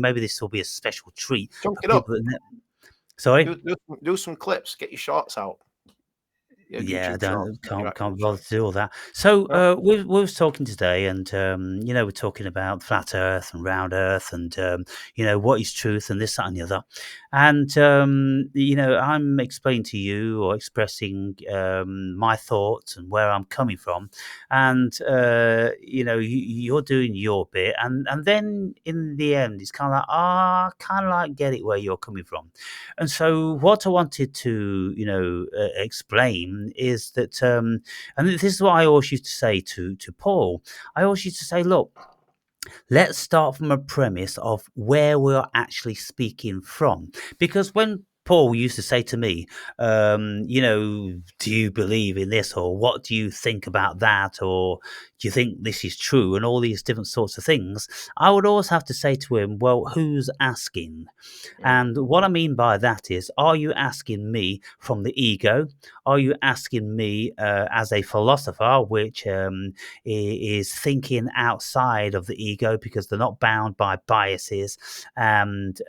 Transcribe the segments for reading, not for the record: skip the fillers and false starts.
maybe this will be a special treat Chunk for it up. people that. Sorry. Do some clips. Get your shorts out. Yeah, YouTube shorts. can't Actual bother shorts. to do all that. So No. we was talking today, and we're talking about flat Earth and round Earth, and what is truth, and this, that, and the other. And I'm explaining to you or expressing my thoughts and where I'm coming from, and you're doing your bit, and then in the end, it's kind of like kind of like get it where you're coming from. And so, what I wanted to, explain is that, and this is what I always used to say to Paul. I always used to say, look, let's start from a premise of where we're actually speaking from, because when Paul used to say to me, do you believe in this, or what do you think about that, or do you think this is true, and all these different sorts of things, I would always have to say to him, well, who's asking? And what I mean by that is, are you asking me from the ego? Are you asking me as a philosopher, which is thinking outside of the ego because they're not bound by biases and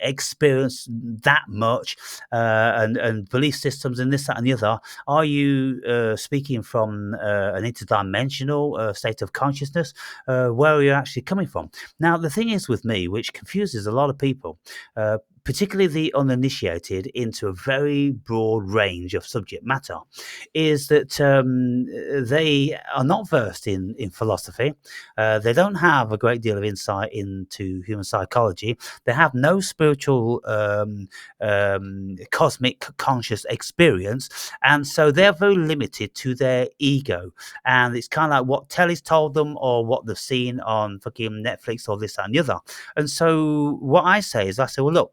experience that much and belief systems and this, that, and the other? Are you speaking from an interdimensional state of consciousness? Where are you actually coming from? Now, the thing is with me, which confuses a lot of people, particularly the uninitiated, into a very broad range of subject matter, is that they are not versed in philosophy. They don't have a great deal of insight into human psychology. They have no spiritual cosmic conscious experience, and so they're very limited to their ego. And it's kind of like what telly's told them or what they've seen on fucking Netflix or this, that, and the other. And so what I say is, well, look,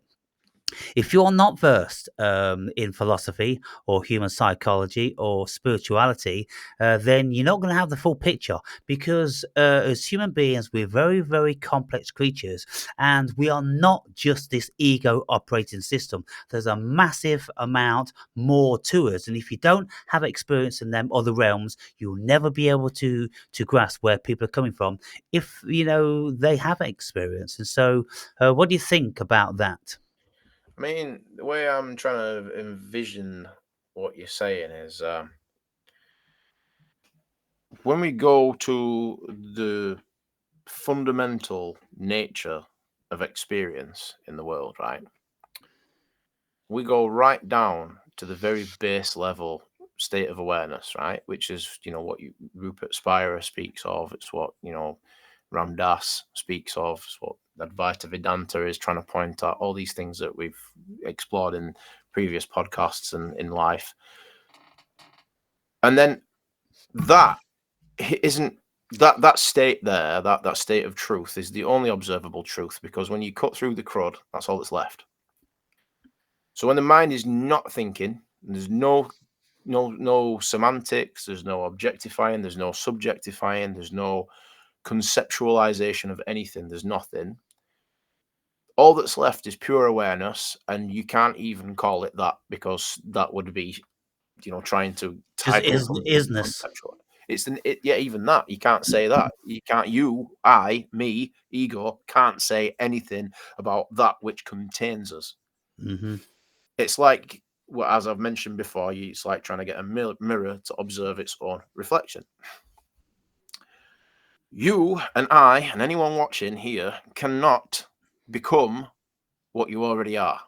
if you're not versed in philosophy or human psychology or spirituality, then you're not going to have the full picture, because as human beings, we're very, very complex creatures, and we are not just this ego operating system. There's a massive amount more to us, and if you don't have experience in them other realms, you'll never be able to grasp where people are coming from if they have experience. And so, what do you think about that? I mean, the way I'm trying to envision what you're saying is when we go to the fundamental nature of experience in the world, right? We go right down to the very base level state of awareness, right? Which is, what Rupert Spira speaks of. It's what, Ram Dass speaks of. It's what Advaita Vedanta is trying to point out. All these things that we've explored in previous podcasts and in life. And then that isn't that state there, that state of truth is the only observable truth, because when you cut through the crud, that's all that's left. So when the mind is not thinking, there's no semantics, there's no objectifying, there's no subjectifying, there's no conceptualization of anything, there's nothing. All that's left is pure awareness, and you can't even call it that, because that would be, trying to Just title something isness. conceptual. Yeah, even that, you can't say that. I, me, ego, can't say anything about that which contains us. Mm-hmm. It's like, well, as I've mentioned before, it's like trying to get a mirror to observe its own reflection. You and I and anyone watching here cannot become what you already are.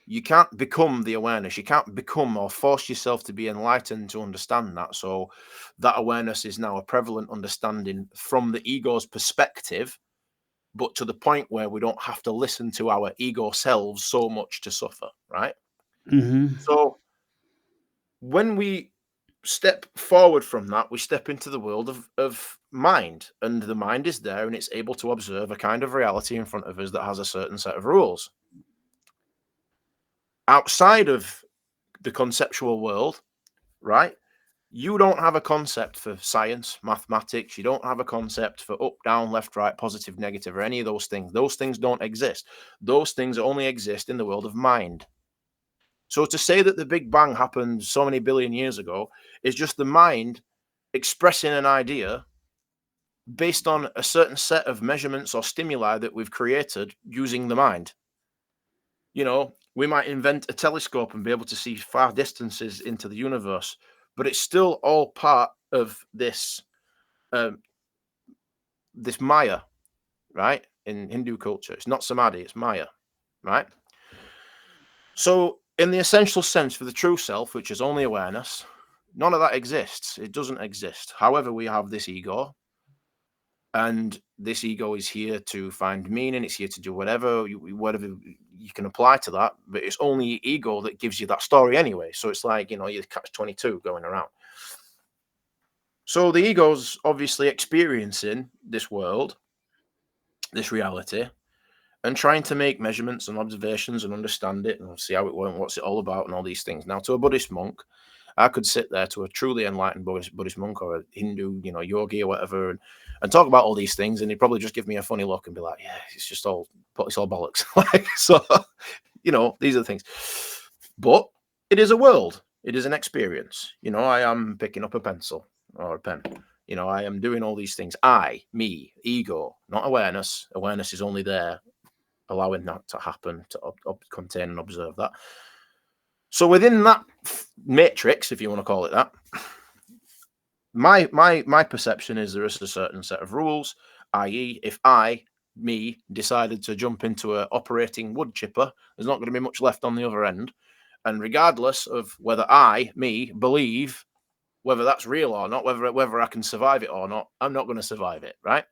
You can't become the awareness. You can't become or force yourself to be enlightened to understand that. So that awareness is now a prevalent understanding from the ego's perspective, but to the point where we don't have to listen to our ego selves so much to suffer, right? Mm-hmm. So when we step forward from that, we step into the world of mind, and the mind is there and it's able to observe a kind of reality in front of us that has a certain set of rules. Outside of the conceptual world, right? You don't have a concept for science, mathematics. You don't have a concept for up, down, left, right, positive, negative, or any of those things. Those things don't exist. Those things only exist in the world of mind. So to say that the Big Bang happened so many billion years ago is just the mind expressing an idea based on a certain set of measurements or stimuli that we've created using the mind. You know, we might invent a telescope and be able to see far distances into the universe, but it's still all part of um, this Maya, right? In Hindu culture, it's not samadhi, it's Maya, right? So, in the essential sense, for the true self, which is only awareness, none of that exists. It doesn't exist. However, we have this ego, and this ego is here to find meaning. It's here to do whatever you can apply to that, but it's only ego that gives you that story anyway. So it's like, you're catch 22 going around. So the ego's obviously experiencing this world, this reality, and trying to make measurements and observations and understand it and see how it went, what's it all about, and all these things. Now, to a Buddhist monk, I could sit there, to a truly enlightened Buddhist monk or a Hindu, yogi or whatever, and talk about all these things, and he'd probably just give me a funny look and be like, "Yeah, it's all bollocks." Like, so, these are the things. But it is a world. It is an experience. I am picking up a pencil or a pen. I am doing all these things. I, me, ego, not awareness. Awareness is only there, allowing that to happen, to contain and observe that. So within that matrix, if you want to call it that, my perception is there is a certain set of rules, i.e., if me, decided to jump into a operating wood chipper, there's not going to be much left on the other end. And regardless of whether me, believe whether that's real or not, whether I can survive it or not, I'm not going to survive it, right?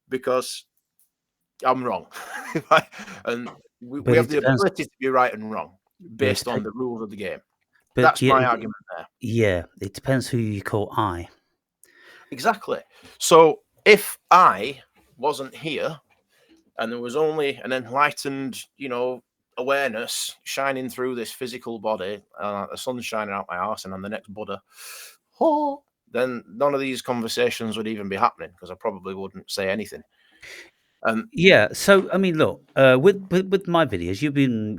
Because I'm wrong. And we But have it the depends. ability to be right and wrong But it based on depends. the rules of the game. But That's yeah, my argument there. yeah, it depends who you call I. Exactly. So if I wasn't here and there was only an enlightened, awareness shining through this physical body, the sun's shining out my arse, and I'm the next Buddha, oh, then none of these conversations would even be happening because I probably wouldn't say anything. And Yeah. So I mean, look, with my videos, you've been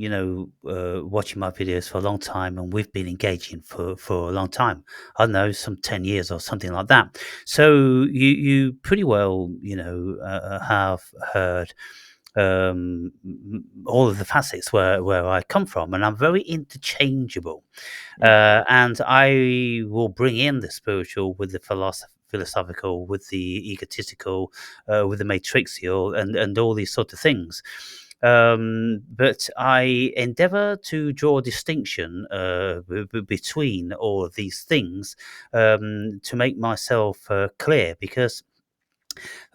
watching my videos for a long time, and we've been engaging for a long time. I don't know, some 10 years or something like that. So you pretty well have heard all of the facets where I come from, and I'm very interchangeable. And I will bring in the spiritual with the philosophical, with the egotistical, with the matrixial, and all these sort of things. But I endeavor to draw a distinction between all of these things to make myself clear, because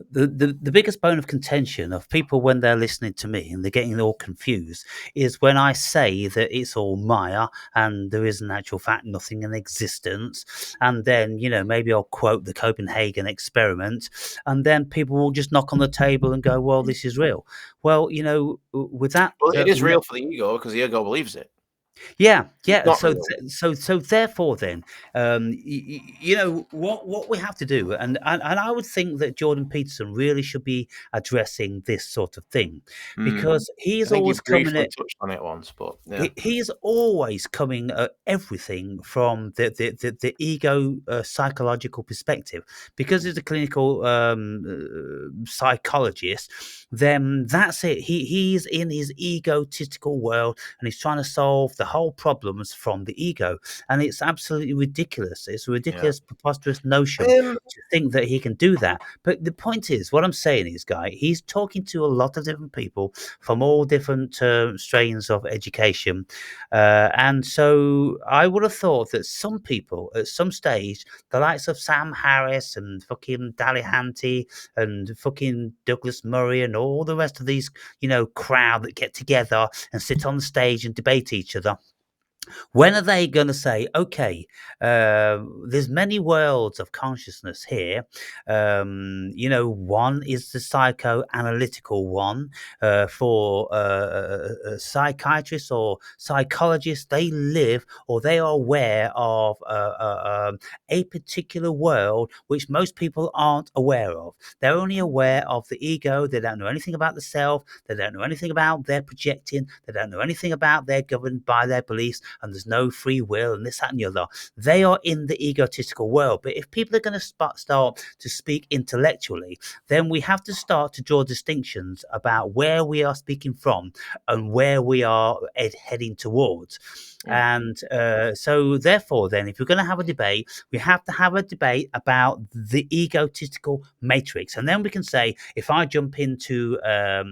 the biggest bone of contention of people when they're listening to me and they're getting all confused is when I say that it's all Maya and there is in actual fact nothing in existence. And then, maybe I'll quote the Copenhagen experiment, and then people will just knock on the table and go, well, this is real. Well, with that. well, it is real for the ego because the ego believes it. Yeah, It's yeah. not So, real. so therefore, then, what we have to do, and I would think that Jordan Peterson really should be addressing this sort of thing, because I he's think you always coming briefly at touched on it once, but yeah. he's always coming at everything from the ego psychological perspective. Because he's a clinical psychologist, then that's it. He's in his egotistical world, and he's trying to solve the whole problems from the ego. And it's absolutely ridiculous. It's a Yeah. ridiculous, preposterous notion to think that he can do that. But the point is, what I'm saying is, Guy, he's talking to a lot of different people from all different strains of education. And so I would have thought that some people at some stage, the likes of Sam Harris and fucking Dalihanty and fucking Douglas Murray and all the rest of these, crowd that get together and sit on the stage and debate each other, when are they going to say, okay, there's many worlds of consciousness here. One is the psychoanalytical one. For psychiatrists or psychologists, they live or they are aware of a particular world which most people aren't aware of. They're only aware of the ego. They don't know anything about the self. They don't know anything about their projecting. They don't know anything about they're governed by their beliefs. and there's no free will and this, that, and the other. They are in the egotistical world. But if people are going to start to speak intellectually, then we have to start to draw distinctions about where we are speaking from and where we are heading towards. And so, therefore, then, if we're going to have a debate, we have to have a debate about the egotistical matrix. And then we can say, if I jump into, a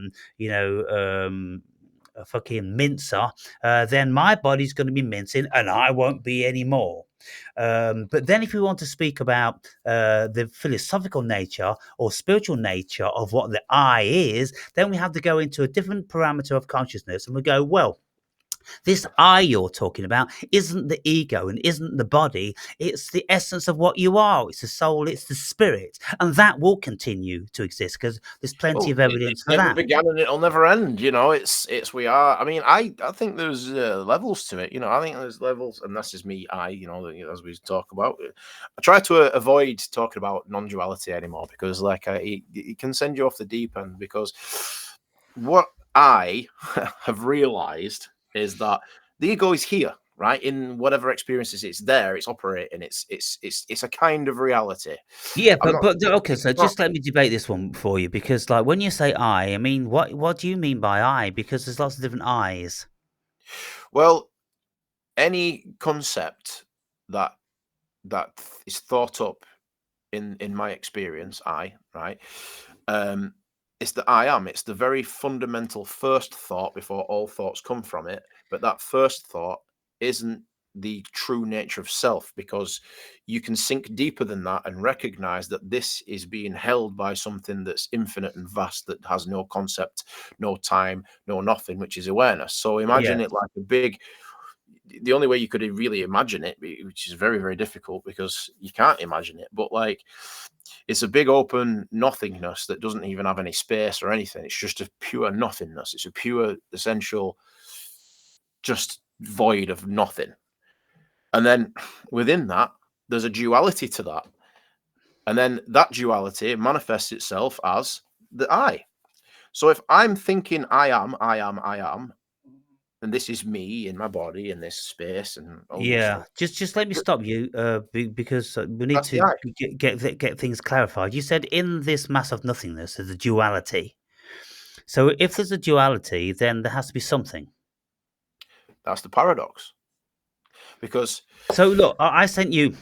fucking mincer, then my body's going to be mincing and I won't be anymore. But then, if we want to speak about the philosophical nature or spiritual nature of what the I is, then we have to go into a different parameter of consciousness and we go, well, this I you're talking about isn't the ego and isn't the body. It's the essence of what you are. It's the soul. It's the spirit. And that will continue to exist because there's plenty Oh, of it evidence for never that. began and it'll never end. You know, it's we are. I mean, I think there's levels to it. You know, I think there's levels, and that's just me. You know, as we talk about, I try to avoid talking about non-duality anymore because, like, it can send you off the deep end. Because what I have realized is that the ego is here, right? In whatever experiences it's there, it's operating. It's a kind of reality. Yeah, I'm not. okay. So It's not. just let me debate this one for you because, like, when you say I mean, what do you mean by I? Because there's lots of different I's. Well, any concept that that is thought up in my experience, right, um it's the I am. It's the very fundamental first thought before all thoughts come from it. But that first thought isn't the true nature of self, because you can sink deeper than that and recognize that this is being held by something that's infinite and vast, that has no concept, no time, no nothing, which is awareness. So Yeah, imagine it like a big, the only way you could really imagine it, which is very, very difficult because you can't imagine it, but like it's a big open nothingness that doesn't even have any space or anything. It's just a pure nothingness. It's a pure, essential, just void of nothing. And then within that, there's a duality to that. And then that duality manifests itself as the I. So if I'm thinking I am, and this is me in my body in this space and all this yeah. stuff, Just let me stop you, because we need that's the to I. get things clarified. You said in this mass of nothingness there's a duality. So if there's a duality, then there has to be something. That's the paradox. Because So look, I sent you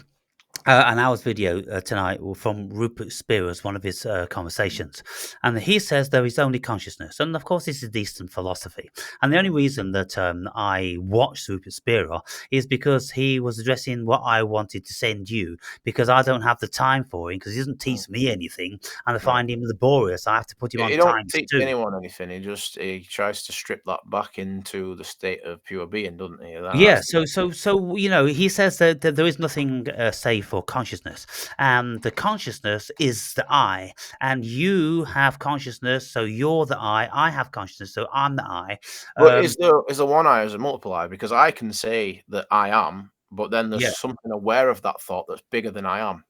an hour's video tonight from Rupert Spira's one of his conversations, and he says there is only consciousness, and of course this is Eastern philosophy. And the only reason that I watched Rupert Spira is because he was addressing what I wanted to send you, because I don't have the time for him because he doesn't teach me anything, and I no, find him laborious. I have to put him on he don't times teach too. anyone anything. He tries to strip that back into the state of pure being, doesn't he? Yeah, That's the, so he says that there is nothing save for consciousness, and the consciousness is the I, and you have consciousness, so you're the I have consciousness, so I'm the I. but Um, is the one I as a multiple I? Because I can say that I am, but then there's yeah, something aware of that thought that's bigger than I am.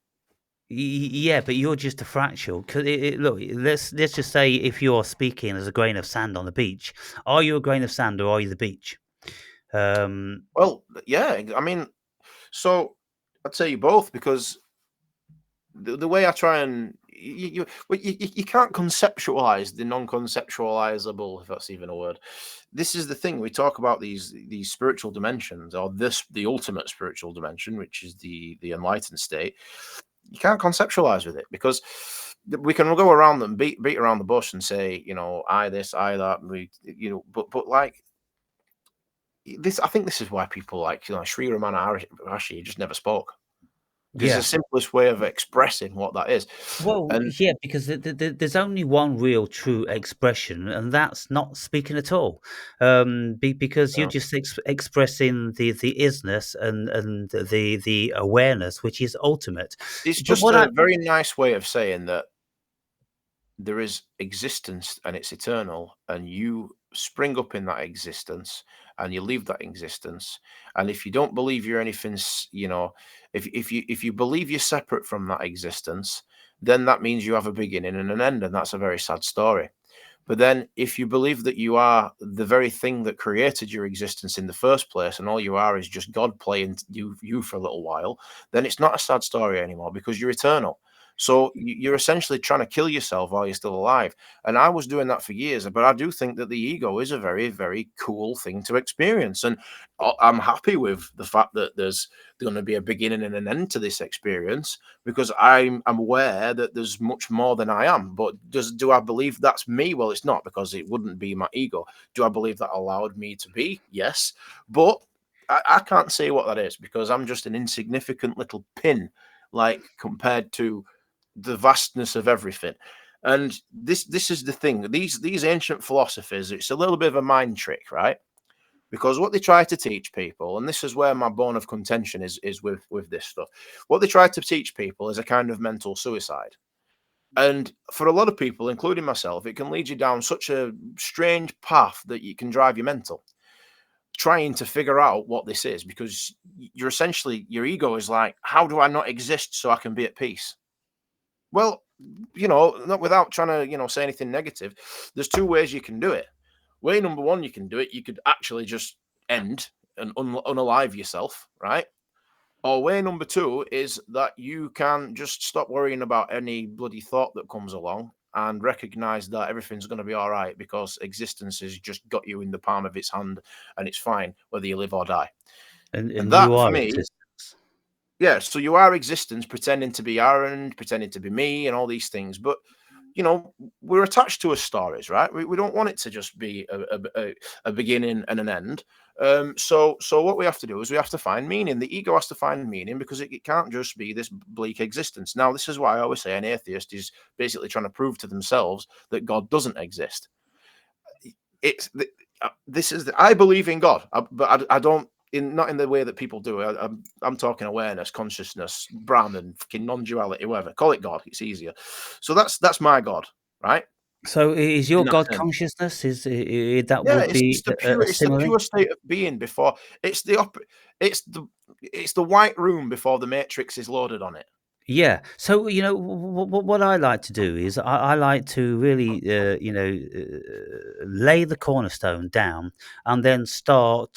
yeah, but you're just a fractal. Cause look, let's just say if you're speaking as a grain of sand on the beach, are you a grain of sand or are you the beach? Um, Well, yeah, I mean, so I'd say you both, because the way I try and you can't conceptualize the non-conceptualizable, if that's even a word. This is the thing, we talk about these spiritual dimensions, or the ultimate spiritual dimension, which is the enlightened state. You can't conceptualize with it, because we can go around them, beat around the bush and say, you know, I this, I that, but like this, I think this is why people like, Sri Ramana Maharshi just never spoke, because it's yeah. the simplest way of expressing what that is. Well, And yeah, because there's only one real true expression, and that's not speaking at all. Because you're uh, just expressing the isness and the awareness, which is ultimate. it's But just what I a very nice way of saying that there is existence and it's eternal, and you spring up in that existence and you leave that existence. And if you don't believe you're anything, if you believe you're separate from that existence, then that means you have a beginning and an end, and that's a very sad story. But then, if you believe that you are the very thing that created your existence in the first place, and all you are is just God playing you for a little while, then it's not a sad story anymore because you're eternal. So you're essentially trying to kill yourself while you're still alive. And I was doing that for years, but I do think that the ego is a very, very cool thing to experience. And I'm happy with the fact that there's going to be a beginning and an end to this experience because I'm aware that there's much more than I am. But do I believe that's me? Well, it's not, because it wouldn't be my ego. Do I believe that allowed me to be? Yes. But I can't say what that is because I'm just an insignificant little pin, like compared to the vastness of everything. And this is the thing. These ancient philosophies, it's a little bit of a mind trick, right? Because what they try to teach people, and this is where my bone of contention is with this stuff, what they try to teach people is a kind of mental suicide. And for a lot of people, including myself, it can lead you down such a strange path that you can drive you mental, trying to figure out what this is, because you're essentially, your ego is like, how do I not exist so I can be at peace? Well, not without trying to, say anything negative, there's two ways you can do it. Way number one, you can do it. You could actually just end and unalive yourself, right? Or way number two is that you can just stop worrying about any bloody thought that comes along and recognize that everything's going to be all right because existence has just got you in the palm of its hand and it's fine whether you live or die. And And you that, for are me, existence. yeah, so you are existence, pretending to be Aaron, pretending to be me, and all these things. But we're attached to our stories, right? We don't want it to just be a beginning and an end. So what we have to do is we have to find meaning. The ego has to find meaning because it can't just be this bleak existence. Now, this is why I always say an atheist is basically trying to prove to themselves that God doesn't exist. It's this is I believe in God, but I don't, not in the way that people do. I'm talking awareness, consciousness, Brahman, fucking non-duality, whatever. Call it God. It's easier. So that's my God, right? So is In your that God sense. consciousness? That Yeah, would it's be the a pure it's the simile? pure state of being before it's the it's the white room before the matrix is loaded on it. Yeah. So, what I like to do is I like to really, lay the cornerstone down and then start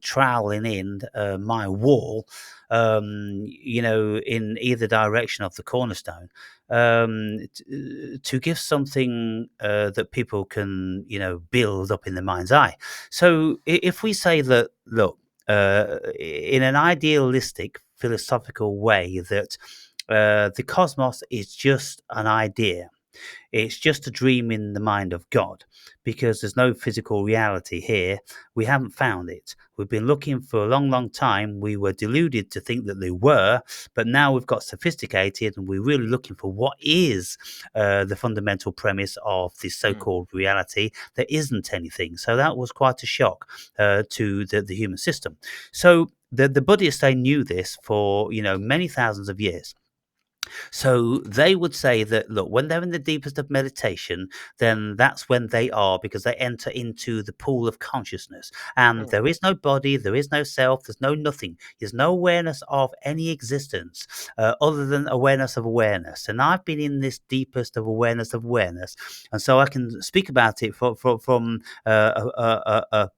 troweling in my wall, in either direction of the cornerstone, to give something that people can, build up in their mind's eye. So, if we say that, look, in an idealistic philosophical way, that the cosmos is just an idea. It's just a dream in the mind of God because there's no physical reality here. We haven't found it. We've been looking for a long, long time. We were deluded to think that they were, but now we've got sophisticated and we're really looking for what is the fundamental premise of this so Mm, called reality. There isn't anything. So that was quite a shock to the human system. So the Buddhists, they knew this for many thousands of years. So they would say that, look, when they're in the deepest of meditation, then that's when they are, because they enter into the pool of consciousness. And mm, there is no body, there is no self, there's no nothing. There's no awareness of any existence other than awareness of awareness. And I've been in this deepest of awareness. And so I can speak about it from a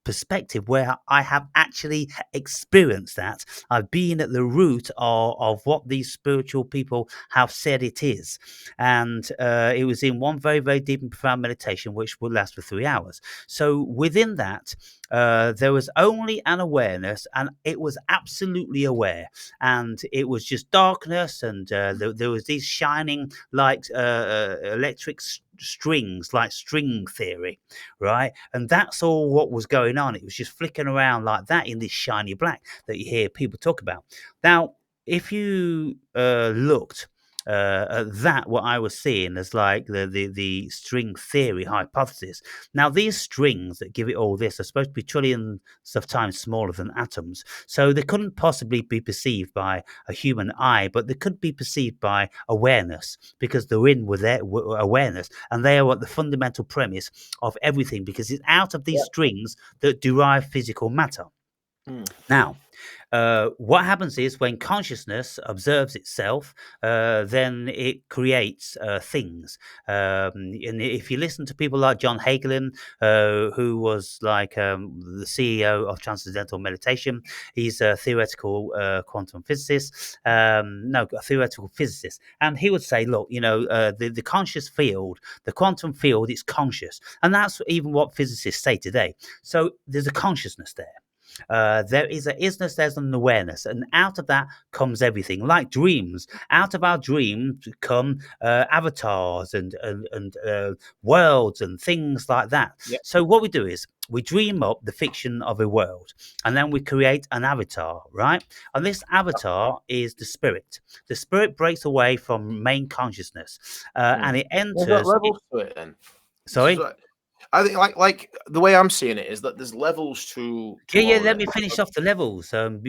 perspective where I have actually experienced that. I've been at the root of what these spiritual people have said it is. And it was in one very, very deep and profound meditation, which would last for 3 hours. So within that, there was only an awareness, and it was absolutely aware. And it was just darkness, and there was these shining like electric strings, like string theory, right? And that's all what was going on. It was just flicking around like that in this shiny black that you hear people talk about. Now, if you looked at that, what I was seeing as like the string theory hypothesis. Now, these strings that give it all this are supposed to be trillions of times smaller than atoms, so they couldn't possibly be perceived by a human eye, but they could be perceived by awareness because they're in with their awareness, and they are what the fundamental premise of everything, because it's out of these yeah. strings that derive physical matter. Mm. Now, What happens is when consciousness observes itself, then it creates things. And if you listen to people like John Hagelin, who was like the CEO of Transcendental Meditation, he's a theoretical quantum physicist, no, a theoretical physicist, and he would say, look, the conscious field, the quantum field, it's conscious, and that's even what physicists say today. So there's a consciousness there. There is a isness, there's an awareness, and out of that comes everything. Like dreams, out of our dreams come avatars and worlds and things like that. Yeah. So what we do is we dream up the fiction of a world, and then we create an avatar, right? And this avatar is the spirit. The spirit breaks away from main consciousness, and it There's got enters. levels to it then. Sorry. So I think like the way I'm seeing it is that there's levels Yeah, to yeah. all of Let it. me finish off the levels. I'm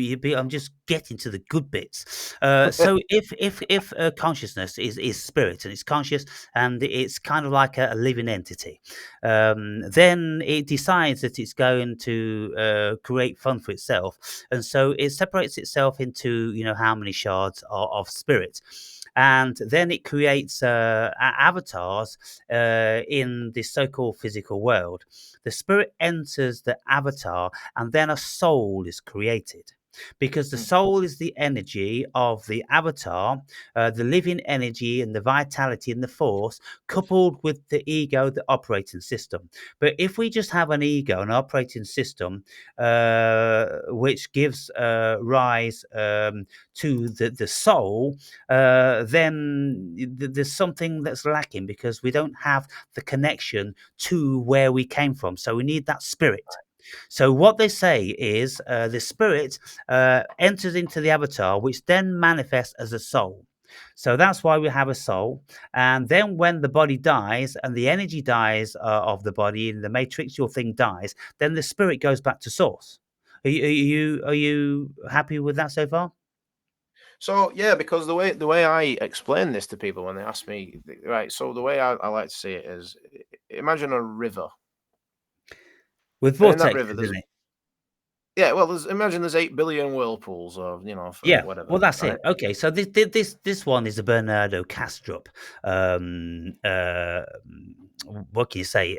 just getting to the good bits. So if consciousness is spirit and it's conscious and it's kind of like a living entity, then it decides that it's going to create fun for itself, and so it separates itself into how many shards of spirit. And then it creates avatars in this so-called physical world. The spirit enters the avatar, and then a soul is created. Because the Mm. soul is the energy of the avatar, the living energy and the vitality and the force, coupled with the ego, the operating system. But if we just have an ego, an operating system, which gives rise to the soul, then there's something that's lacking because we don't have the connection to where we came from. So we need that spirit. So what they say is the spirit enters into the avatar, which then manifests as a soul. So that's why we have a soul. And then when the body dies and the energy dies of the body and the matrixual thing dies, then the spirit goes back to source. Are you happy with that so far? So yeah, because the way I explain this to people when they ask me, right? So the way I like to see it is, imagine a river, With and in that vortexes river, there's in it. yeah, well, there's 8 billion whirlpools, or for Yeah, whatever, well, that's right? it. Okay, so this one is a Bernardo Kastrup. Um, uh, what can you say?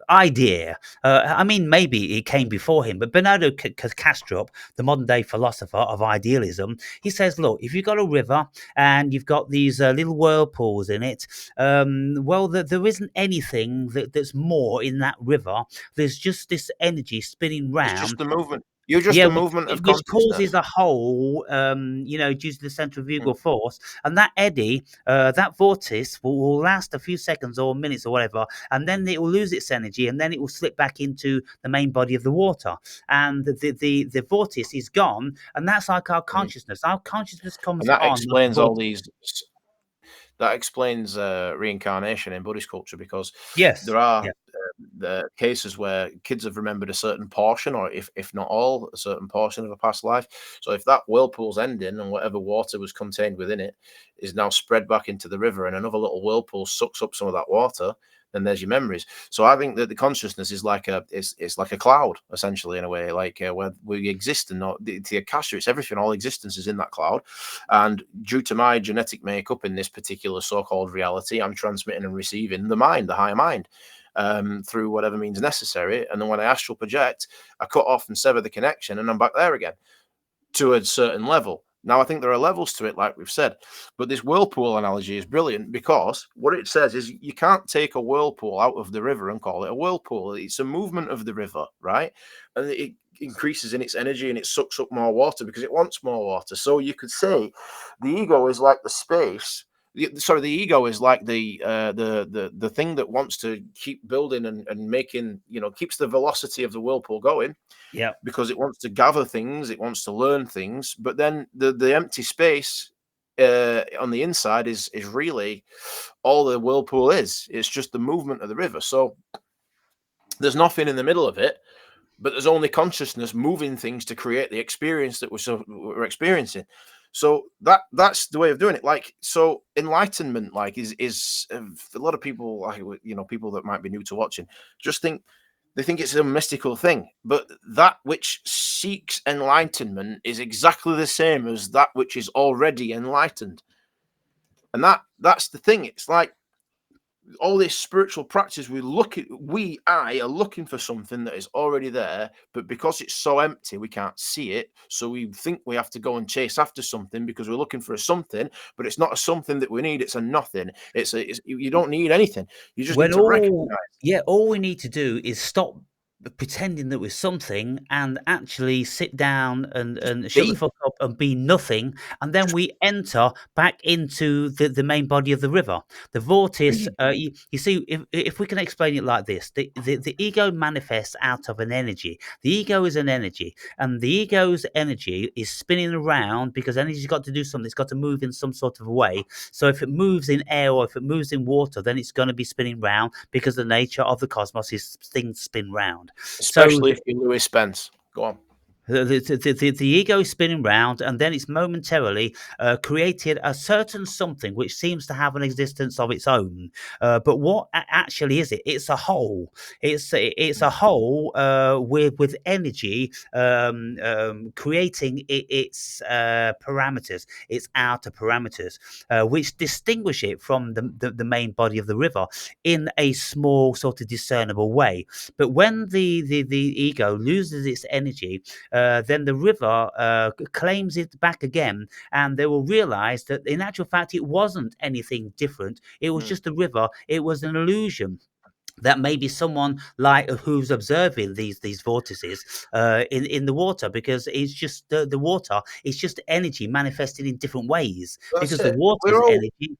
Idea. I mean, maybe it came before him, but Bernardo Kastrup, the modern day philosopher of idealism, he says, look, if you've got a river and you've got these little whirlpools in it, well, there isn't anything that's more in that river. There's just this energy spinning It's just round. the movement. You're just Yeah, a movement of which causes consciousness. a hole, due to the Mm. centrifugal force, and that eddy, that vortice will last a few seconds or minutes or whatever, and then it will lose its energy, and then it will slip back into the main body of the water, and the vortice is gone, and that's like our Mm. consciousness. Our consciousness comes And that on like a explains all vortex. these. That explains reincarnation in Buddhist culture, because Yes. there are Yeah. the cases where kids have remembered a certain portion, or if not all, a certain portion of a past life. So if that whirlpool's ending and whatever water was contained within it is now spread back into the river, and another little whirlpool sucks up some of that water, then there's your memories. So I think that the consciousness is like it's like a cloud, essentially, in a way, like where we exist, and not the akasha. It's everything. All existence is in that cloud, and due to my genetic makeup in this particular so-called reality, I'm transmitting and receiving the mind, the higher mind, through whatever means necessary. And then when I astral project, I cut off and sever the connection, and I'm back there again to a certain level. Now, I think there are levels to it, like we've said, but this whirlpool analogy is brilliant, because what it says is you can't take a whirlpool out of the river and call it a whirlpool. It's a movement of the river, right? And it increases in its energy and it sucks up more water because it wants more water. So you could say the ego is like the space. Sorry, the ego is like the thing that wants to keep building and making, keeps the velocity of the whirlpool going, Yeah. because it wants to gather things, it wants to learn things. But then the empty space on the inside is really all the whirlpool is. It's just the movement of the river. So there's nothing in the middle of it, but there's only consciousness moving things to create the experience that we're experiencing. So that's the way of doing it. Like, so enlightenment, like, is a lot of people, like, people that might be new to watching, just think They think it's a mystical thing, but that which seeks enlightenment is exactly the same as that which is already enlightened. And that's the thing. It's like all this spiritual practice, I are looking for something that is already there, but because it's so empty, we can't see it. So we think we have to go and chase after something because we're looking for a something, but it's not a something that we need. It's a nothing. You don't need anything. You just need When to all recognize. Yeah, all we need to do is stop pretending that we're something and actually sit down Just and shut the be. fuck up and be nothing, and then Just we enter back into the main body of the river. The vortice, be. you see, if we can explain it like this, the ego manifests out of an energy. The ego is an energy, and the ego's energy is spinning around because energy's got to do something. It's got to move in some sort of way. So if it moves in air or if it moves in water, then it's going to be spinning round because the nature of the cosmos is things spin round. So Especially if you're Louis Spence. Go on. the ego is spinning round, and then it's momentarily created a certain something which seems to have an existence of its own. But what actually is it? It's a whole. It's a whole with energy creating its parameters, its outer parameters, which distinguish it from the main body of the river in a small sort of discernible way. But when the ego loses its energy, then the river claims it back again, and they will realize that in actual fact it wasn't anything different. It was Mm. just a river. It was an illusion that maybe someone like who's observing these vortices in the water, because it's just the water. It's just energy manifested in different ways That's because the it. water is We're all energy.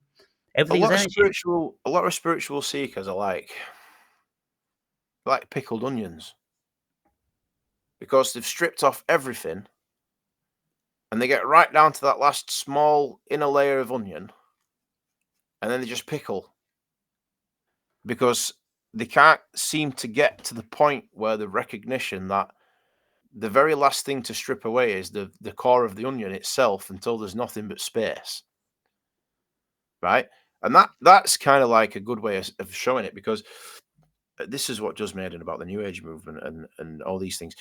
Everything is energy. a lot of spiritual seekers are like pickled onions because they've stripped off everything and they get right down to that last small inner layer of onion and then they just pickle because they can't seem to get to the point where the recognition that the very last thing to strip away is the core of the onion itself until there's nothing but space, right? And that's kind of like a good way of showing it, because this is what does made it about the New Age movement and all these things.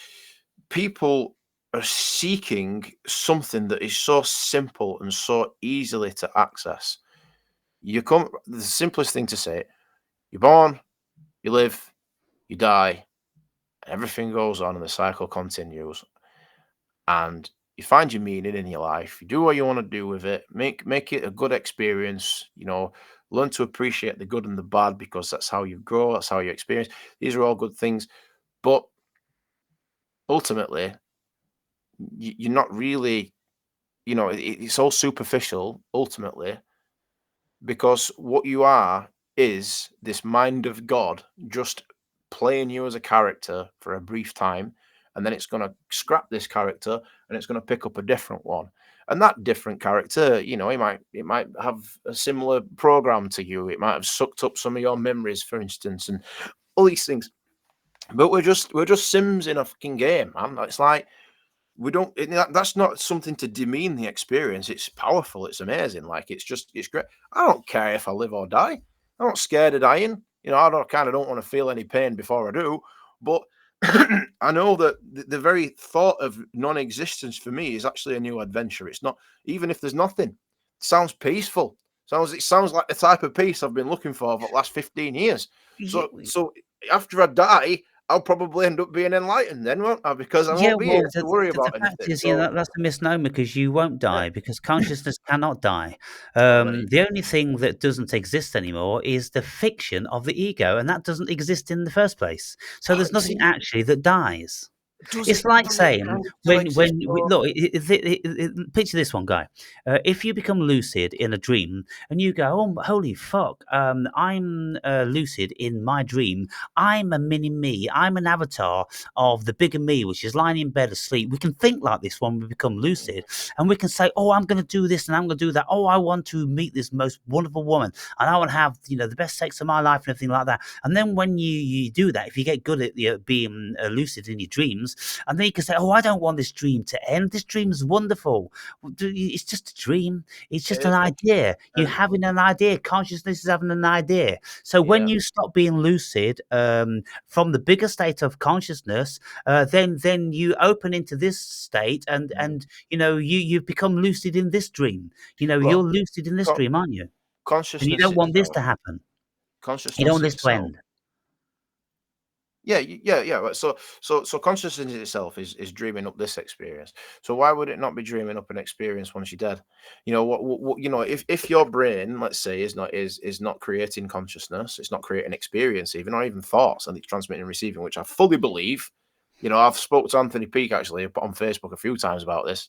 People are seeking something that is so simple and so easily to access. The simplest thing to say: you're born, you live, you die, and everything goes on, and the cycle continues. And you find your meaning in your life. You do what you want to do with it. Make it a good experience. Learn to appreciate the good and the bad because that's how you grow. That's how you experience. These are all good things, but ultimately, you're not really. It's all superficial ultimately, because what you are is this mind of God just playing you as a character for a brief time, and then it's going to scrap this character and it's going to pick up a different one. And that different character, it might have a similar program to you. It might have sucked up some of your memories, for instance, and all these things. But we're just Sims in a fucking game, man. It's like we don't that's not something to demean the experience. It's powerful, it's amazing, like it's great. I don't care if I live or die. I'm not scared of dying. I don't want to feel any pain before I do, but I know that the very thought of non-existence for me is actually a new adventure. It's not, even if there's nothing, it sounds peaceful. It sounds like the type of peace I've been looking for the last 15 years. So after I die, I'll probably end up being enlightened then, won't I? Because I Yeah, won't be well, here to worry the about fact anything. is, So that's a misnomer because you won't yeah. die because consciousness cannot die. Oh, there you The only thing that doesn't exist anymore is the fiction of the ego, and that doesn't exist in the first place. So go. there's nothing See, actually that dies. does It's it like does it saying kind of still exist though? look, picture this one guy. If you become lucid in a dream and you go, oh, holy fuck, I'm lucid in my dream. I'm a mini me. I'm an avatar of the bigger me, which is lying in bed asleep. We can think like this when we become lucid, and we can say, oh, I'm going to do this and I'm going to do that. Oh, I want to meet this most wonderful woman, and I want to have the best sex of my life and everything like that. And then when you do that, if you get good at being lucid in your dreams, dreams, and then you can say, "Oh, I don't want this dream to end. This dream is wonderful. It's just a dream. It's It just an is, idea. You're and having an idea. Consciousness is having an idea. So when yeah, you stop being lucid from the bigger state of consciousness, then you open into this state, and mm. you become lucid in this dream. You're Well, lucid in this co- dream, aren't you? And you consciousness don't want this itself, to happen. You don't consciousness want this to itself. end. Yeah, yeah. Right. So consciousness itself is dreaming up this experience. So why would it not be dreaming up an experience once you're dead? If your brain, let's say, is not creating consciousness, it's not creating experience, or even thoughts, and it's transmitting and receiving, which I fully believe. I've spoke to Anthony Peake actually on Facebook a few times about this.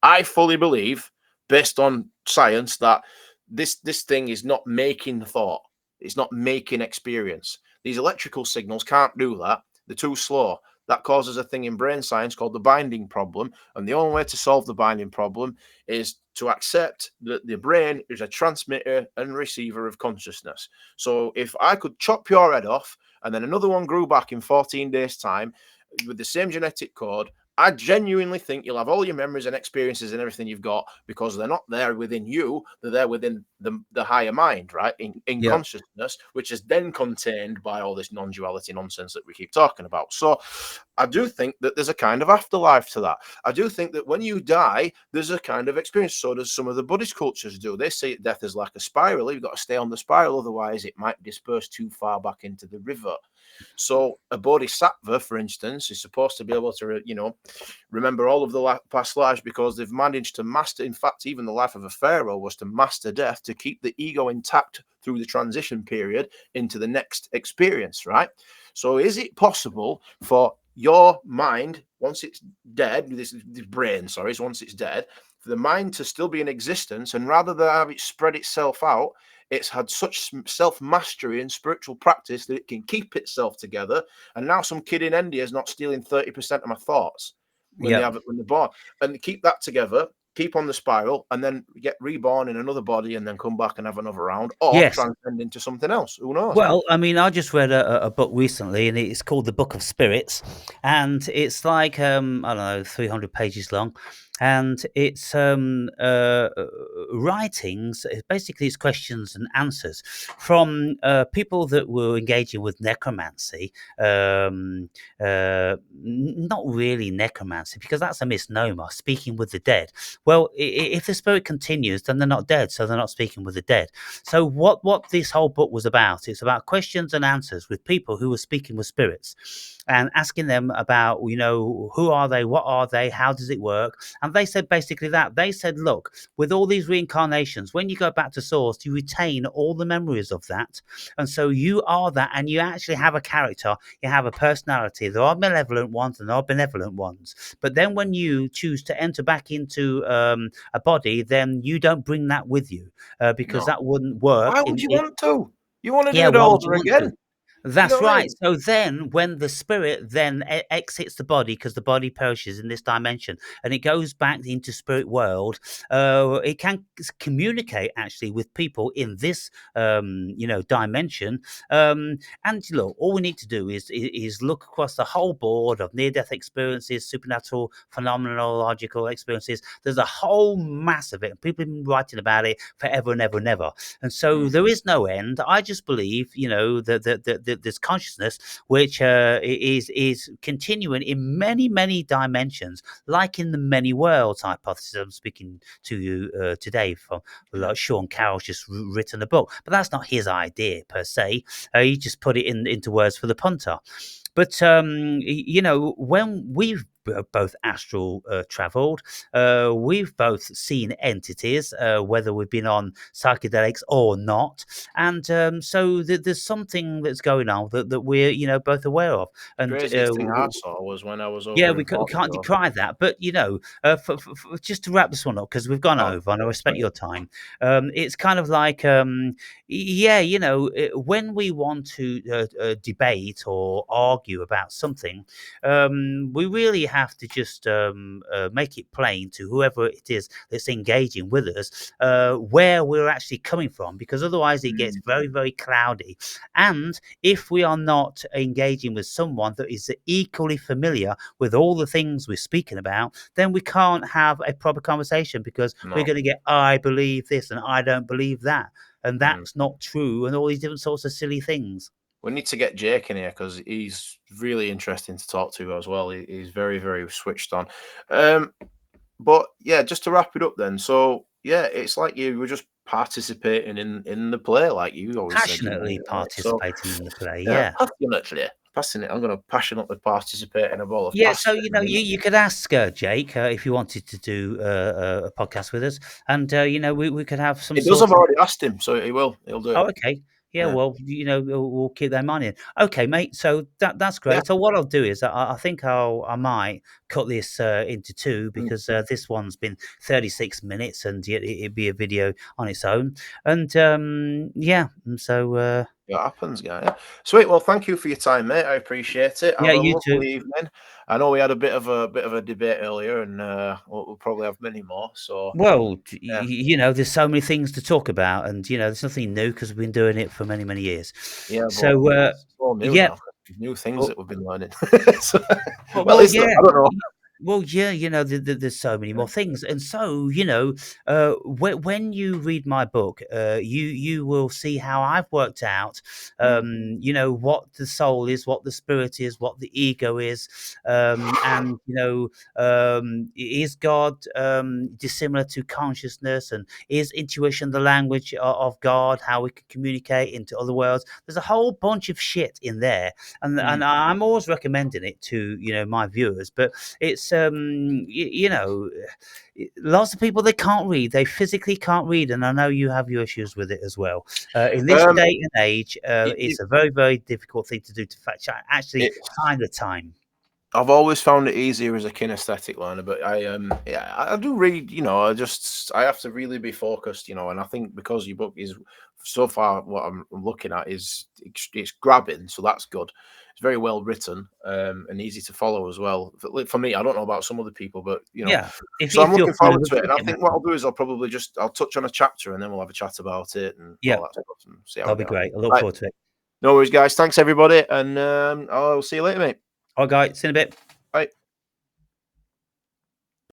I fully believe, based on science, that this thing is not making thought. It's not making experience. These electrical signals can't do that. They're too slow. That causes a thing in brain science called the binding problem. And the only way to solve the binding problem is to accept that the brain is a transmitter and receiver of consciousness. So if I could chop your head off and then another one grew back in 14 days' time with the same genetic code, I genuinely think you'll have all your memories and experiences and everything you've got, because they're not there within you, they're there within the higher mind, right? In Yeah. consciousness, which is then contained by all this non-duality nonsense that we keep talking about. So I do think that there's a kind of afterlife to that. I do think that when you die, there's a kind of experience. So does some of the Buddhist cultures do. They see death as like a spiral. You've got to stay on the spiral, otherwise it might disperse too far back into the river. So a bodhisattva, for instance, is supposed to be able to, remember all of the past lives, because they've managed to master. In fact, even the life of a pharaoh was to master death, to keep the ego intact through the transition period into the next experience, right? So is it possible for your mind, once it's dead, this brain, sorry, once it's dead, for the mind to still be in existence, and rather than have it spread itself out, it's had such self-mastery and spiritual practice that it can keep itself together. And now some kid in India is not stealing 30% of my thoughts when Yep. they're born. And keep that together, keep on the spiral, and then get reborn in another body, and then come back and have another round, or Yes. transcend into something else. Who knows? Well, I mean, I just read a book recently, and it's called The Book of Spirits, and it's like I don't know, 300 pages long, and it's writings. Basically, it's questions and answers from people that were engaging with necromancy. Not really necromancy, because that's a misnomer. Speaking with the dead. Well, if the spirit continues, then they're not dead, so they're not speaking with the dead. So what this whole book was about, it's about questions and answers with people who were speaking with spirits and asking them about, who are they, what are they, how does it work? And they said basically that. They said, look, with all these reincarnations, when you go back to source, you retain all the memories of that. And so you are that, and you actually have a character, you have a personality. There are malevolent ones and there are benevolent ones. But then when you choose to enter back into a body, then you don't bring that with you, because No. that wouldn't work Why would you want to? You want to do yeah, it why all would you over want to? again? You know That's what I right. mean? So then, when the spirit then exits the body, because the body perishes in this dimension, and it goes back into spirit world, it can communicate actually with people in this, dimension. And look, all we need to do is look across the whole board of near-death experiences, supernatural, phenomenological experiences. There's a whole mass of it, and people have been writing about it forever and ever and ever. And so Mm. there is no end. I just believe, that this consciousness, which is continuing in many, many dimensions, like in the many worlds hypothesis. I'm speaking to you today from, Yeah. like, Sean Carroll's just written a book, but that's not his idea per se. He just put it into words for the punter. But when we've both astral traveled, we've both seen entities, whether we've been on psychedelics or not, and so there's something that's going on that we're both aware of, The and craziest thing I saw was when I was yeah, over in we can't Portugal. decry that, but just to wrap this one up, because we've gone Oh, over, and I respect sorry. your time. It's kind of like, yeah, when we want to debate or argue about something, we really have to just make it plain to whoever it is that's engaging with us where we're actually coming from, because otherwise it gets Mm. very, very cloudy. And if we are not engaging with someone that is equally familiar with all the things we're speaking about, then we can't have a proper conversation, because we're No. going to get, I believe this and I don't believe that. And Mm. that's not true, and all these different sorts of silly things. We need to get Jake in here because he's really interesting to talk to as well. He's very, very switched on. Um, but yeah, just to wrap it up then. So yeah, it's like you were just participating in the play, like you always said, you Passionately know. So participating in the play, yeah, yeah. passionately, passionate. I'm going to passionately participate in a ball of Yeah, pasta so, in a minute. you could ask, Jake, if you wanted to do a podcast with us, and, we could have some He does. sort I've of. already asked him, so he will. He'll do Oh, it. okay. Yeah, Yeah. well, we'll keep that in mind then. Okay, mate, so that's Yeah. great. So what I'll do is I think I might cut this, into 2, Mm. because, this one's been 36 minutes, and it'd be a video on its own. And, yeah, and so, It happens, guy. Yeah. Sweet. Well, thank you for your time, mate. I appreciate it. yeah, Have a you too. lovely evening. I know we had a bit of a debate earlier, and we'll probably have many more. So Well, yeah, there's so many things to talk about, and there's nothing new because we've been doing it for many, many years. yeah, but So, it's all new yeah, now. New things well, that we've been learning. So, well, well, at well, least yeah, I don't know. well, yeah, there's so many more things, and so when you read my book, you will see how I've worked out, Mm. what the soul is, what the spirit is, what the ego is, and is God dissimilar to consciousness, and is intuition the language of God? How we can communicate into other worlds? There's a whole bunch of shit in there, Mm. and I'm always recommending it to my viewers, but it's lots of people, they can't read, they physically can't read, and I know you have your issues with it as well. In this Um, day and age, it, it, it's a very, very difficult thing to do, to actually it, find the time. I've always found it easier as a kinesthetic learner, but yeah, I do read, I have to really be focused, and I think because your book is so far what I'm looking at is it's grabbing, so that's good. It's very well written, and easy to follow as well. For me, I don't know about some other people, but Yeah, if, so I'm you're looking familiar forward with to it. it, And I okay, mate. think what I'll do is I'll touch on a chapter and then we'll have a chat about it and Yeah, all that stuff and see how we that'll be get on. great. I look Right, forward to it. no worries, guys. Thanks everybody, and I'll see you later, mate. All right, guys, see you in a bit. Bye.